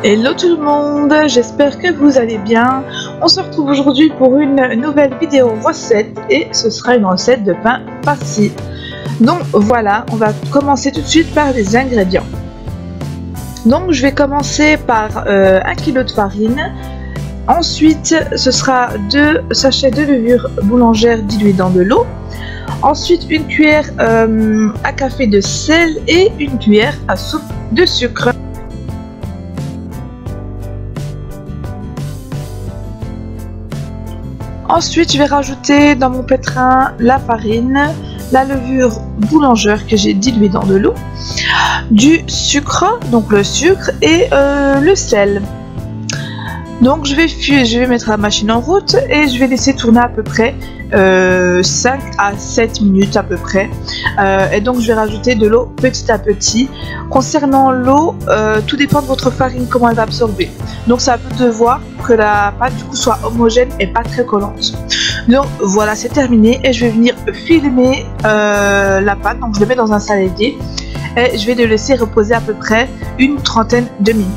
Hello tout le monde, j'espère que vous allez bien. On se retrouve aujourd'hui pour une nouvelle vidéo recette et ce sera une recette de pain farci. Donc voilà, on va commencer tout de suite par les ingrédients. Donc je vais commencer par 1 kg de farine. Ensuite ce sera 2 sachets de levure boulangère diluée dans de l'eau. Ensuite une cuillère à café de sel et une cuillère à soupe de sucre. Ensuite, je vais rajouter dans mon pétrin la farine, la levure boulangère que j'ai diluée dans de l'eau, du sucre, donc le sucre et le sel. Donc je vais mettre la machine en route et je vais laisser tourner à peu près 5 à 7 minutes à peu près. Et donc je vais rajouter de l'eau petit à petit. Concernant l'eau, tout dépend de votre farine, comment elle va absorber. Donc ça peut devoir que la pâte du coup soit homogène et pas très collante. Donc voilà, c'est terminé et je vais venir filmer la pâte. Donc je le mets dans un saladier et je vais le laisser reposer à peu près une trentaine de minutes.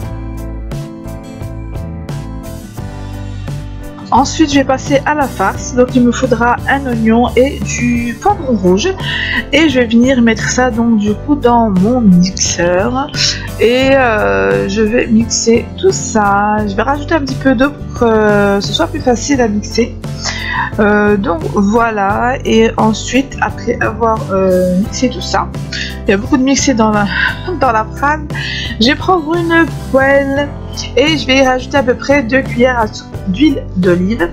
Ensuite, je vais passer à la farce. Donc, il me faudra un oignon et du poivron rouge. Et je vais venir mettre ça donc du coup dans mon mixeur. Et je vais mixer tout ça. Je vais rajouter un petit peu d'eau pour que ce soit plus facile à mixer. Donc voilà. Et ensuite, après avoir mixé tout ça, il y a beaucoup de mixer dans la phrase. Je vais prendre une poêle et je vais y rajouter à peu près 2 cuillères à soupe d'huile d'olive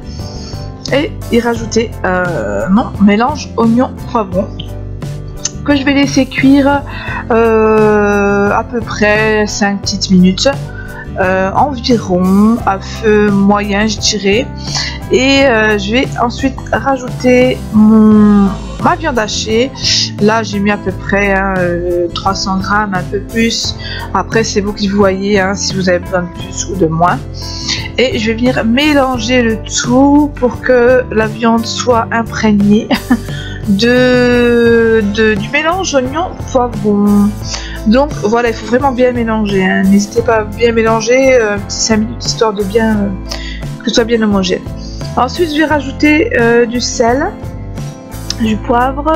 et y rajouter mon mélange oignon poivron que je vais laisser cuire à peu près 5 petites minutes environ à feu moyen je dirais. Et je vais ensuite rajouter ma viande hachée. Là j'ai mis à peu près 300 grammes, un peu plus. Après c'est vous qui voyez si vous avez besoin de plus ou de moins. Et je vais venir mélanger le tout pour que la viande soit imprégnée du mélange oignon poivron. Donc voilà, il faut vraiment bien mélanger. N'hésitez pas à bien mélanger, petit 5 minutes histoire de bien que ce soit bien homogène. Ensuite je vais rajouter du sel, du poivre,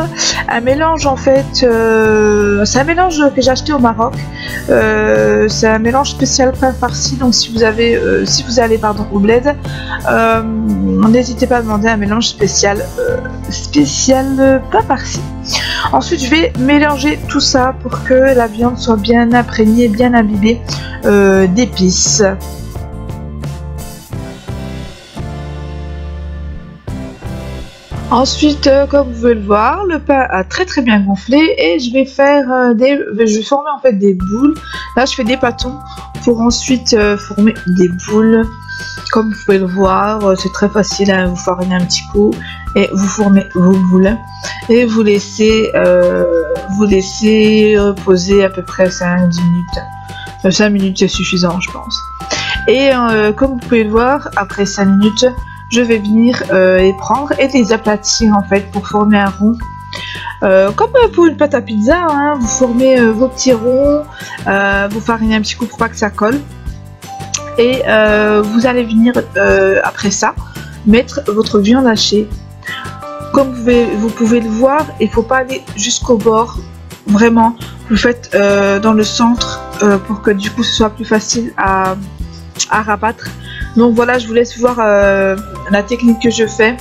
un mélange en fait, c'est un mélange que j'ai acheté au Maroc, c'est un mélange spécial pain farci. Donc si vous allez au bled, n'hésitez pas à demander un mélange spécial pain farci. Ensuite je vais mélanger tout ça pour que la viande soit bien imprégnée, bien imbibée d'épices. Ensuite, comme vous pouvez le voir, le pain a très bien gonflé et je vais former en fait des boules. Là, je fais des pâtons pour ensuite former des boules. Comme vous pouvez le voir, c'est très facile, vous farinez un petit coup et vous formez vos boules et vous laissez reposer à peu près 5-10 minutes. 5 minutes c'est suffisant, je pense. Et comme vous pouvez le voir, après 5 minutes, je vais venir les prendre et les aplatir en fait pour former un rond. Comme pour une pâte à pizza, vous formez vos petits ronds, vous farinez un petit coup pour pas que ça colle. Et vous allez venir après ça mettre votre viande hachée. Comme vous pouvez le voir, il ne faut pas aller jusqu'au bord. Vraiment, vous faites dans le centre pour que du coup ce soit plus facile à rabattre. Donc voilà, je vous laisse voir la technique que je fais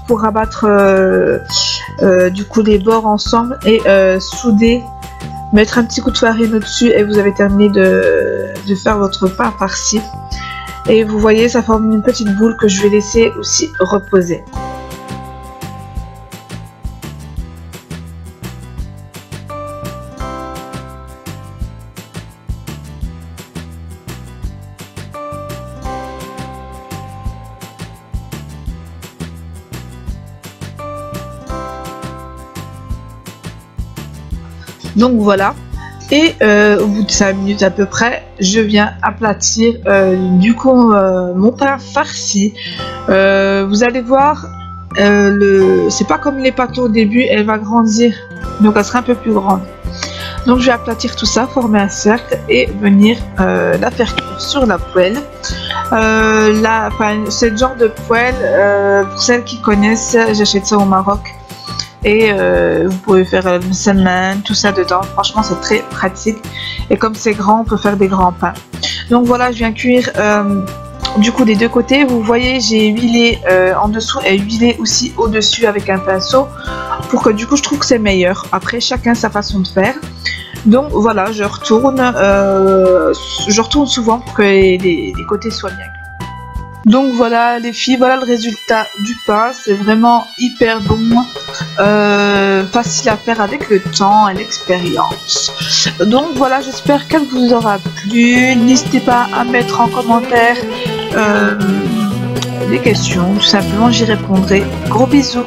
pour rabattre du coup les bords ensemble et souder, mettre un petit coup de farine au-dessus et vous avez terminé de faire votre pain farci. Et vous voyez, ça forme une petite boule que je vais laisser aussi reposer. Donc voilà, et au bout de 5 minutes à peu près, je viens aplatir du coup mon pain farci. Vous allez voir, c'est pas comme les pâtes au début, elle va grandir, donc elle sera un peu plus grande. Donc je vais aplatir tout ça, former un cercle et venir la faire cuire sur la poêle. C'est le genre de poêle, pour celles qui connaissent, j'achète ça au Maroc. Et vous pouvez faire le semaine, tout ça dedans. Franchement, c'est très pratique. Et comme c'est grand, on peut faire des grands pains. Donc voilà, je viens cuire du coup des deux côtés. Vous voyez, j'ai huilé en dessous et huilé aussi au-dessus avec un pinceau. Pour que du coup, je trouve que c'est meilleur. Après, chacun sa façon de faire. Donc voilà, je retourne souvent pour que les côtés soient bien cuits. Donc voilà les filles, voilà le résultat du pain, c'est vraiment hyper bon, facile à faire avec le temps et l'expérience. Donc voilà, j'espère qu'elle vous aura plu, n'hésitez pas à mettre en commentaire des questions, tout simplement j'y répondrai. Gros bisous.